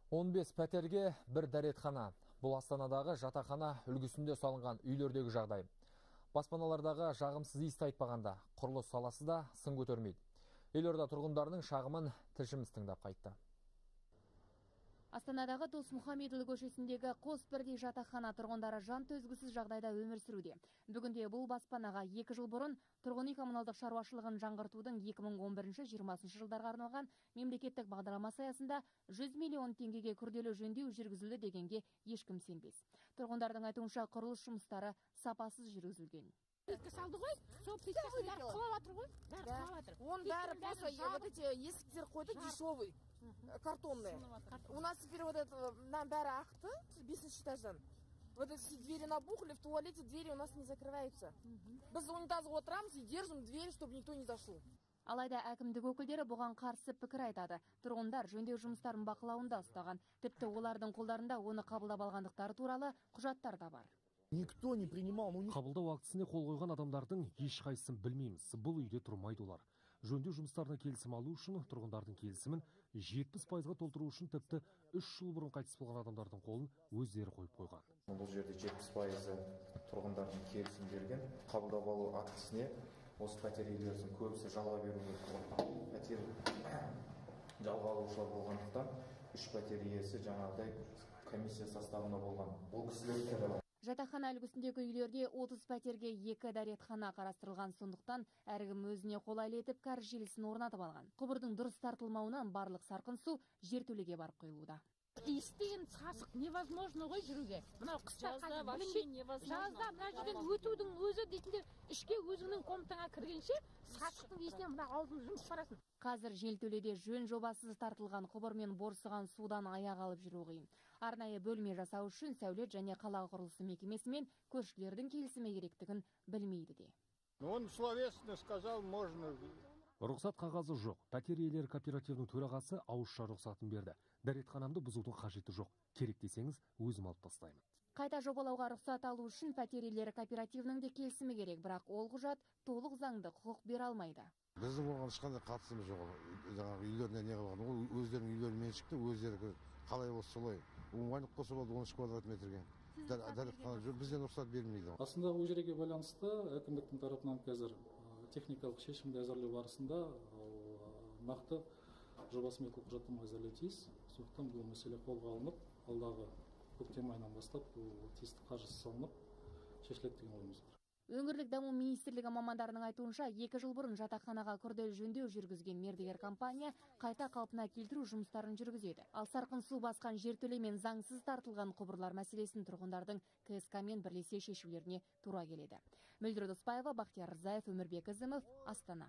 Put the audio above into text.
15 пәтерге бір дәретхана. Бұл Астанадағы жатақхана үлгісінде салынған үйлердегі жағдай. Баспаналардағы жағымсыз иісті айтпағанда, құрылыс саласы да сын көтермейді. Елорда тұрғындарының шағымын тілшіміз тыңдап қайтты. Астанадағы Досмұхамедұлы көшесіндегі қос бірдей жатақхана тұрғындары жан төзгісіз жағдайда өмір сүруде. Бүгінде бұл баспанаға 2 жыл бұрын тұрғын үй коммуналдық шаруашылығын жаңғыртудың 2011-2020 жылдарға арналған мемлекеттік бағдарламасы аясында 100 миллион теңгеге күрделі жөндеу жүргізілді дегенге ешкім сенбес. Тұрғындардың айтуынша құрылыс жұмыстары сапасыз жүргізілген. Салды ғой, сол плиткасын бәрі құлап жатыр ғой. Он бәрі просто вот эти есіктер қойды дешевый, картонные. У нас теперь вот это нам бәрі ақты 5-ші этаждан. Вот эти двери набухли, в туалете двери у нас не закрываются. Біз унитазға отырамыз и держим дверь, чтобы никто не зашел. Алайда әкімдік өкілдері бұған қарсы пікір айтады. Тұрғындар жөндеу жұмыстарын бақылауында ұстаған. Тіпті олардың қолдарында оны қабылдап алғандықтары туралы құжаттар да бар. Никто не принимал. Қабылдау актісіне қол қойған адамдардың ешқайсысын білмейміз. Бұл үйде тұрмайды олар. Жөндеу жұмыстарына келісім алу үшін тұрғындардың келісімін 70%-ға толтыру үшін тіпті 3 жыл бұрын қайтыс болған адамдардың қолын өздері қойып қойған. Бұл жерде 70% тұрғындардың келісім берген. Қабылдап алу актісіне осы пәтер иелерінің көбісі жалға беруге пәтер жалға алушылар болғандықтан 3 пәтер иесі жаңағыдай комиссия составында болған. Бұл кісілер Жатақхана үлгісіндегі үйлерде 30 пәтерге 2 дәретхана қарастырылған, сондықтан әркім өзіне қолайлы етіп кәріз желісін орнатып алған. Құбырдың дұрыс тартылмауынан барлық сарқын су жертөлеге барып құйылуда. Иістеген сасық невозможно ғой жүруге. Мынау қыста жазда мына жерден өтудің өзі дейтіндер ішке өзіңнің комнатаңа кіргенше сасықтың иісінен мына аузың жұмыс барасың. Қазір жертөледе жөн жобасыз тартылған құбырмен борсыған судан аяқ алып жүру қиын. Арнайы бөлме жасау үшін сәулет және қала құрылысы мекемесімен көршілердің келісімі керектігін білмейді де. Он словесно сказал, можно. Рұқсат қағазы жоқ. Пәтер иелері кооперативінің төрағасы ауызша рұқсатын берді. Дәретханамды бұзудың қажеті жоқ. Керек десеңіз, өзім алып тастаймын. Қайта жобалауға рұқсат алу үшін пәтер иелері кооперативінің де келісімі керек, бірақ ол құжат толық заңды құқық бере алмайды. Біздің оған ешқандай қатысымыз жоқ. Жаңағы үйлеріне не қылған, ол өздерінің үйлерінің меншікті, өздері қалай болса солай. Оңайлық болса болды 13 квадрат метрге. Дәретхана жоқ, бізден рұқсат берілмейді. Аслында ол жерге байланысты әкімдіктің тарапынан қазір техникалық шешімді әзірлеу барысында нақты жоба сметалық құжаттама әзірлеуі тиіс. Сондықтан бұл мәселе қолға алынып, алдағы көктем айынан бастап тиісті қаржысы салынып шешіледі деген ойымыз бар. Өңірлік даму министрлігі мамандарының айтуынша 2 жыл бұрын жатақханаға күрделі жөндеу жүргізген мердігер компания қайта қалпына келтіру жұмыстарын жүргізеді. Ал сарқын су басқан жертөлемен заңсыз тартылған құбырлар мәселесін тұрғындардың КСК-мен бірлесе шешулеріне тура келеді. Мөлдір Доспаева, Бақтияр Рзаев, Өмірбек Ізімов, Астана.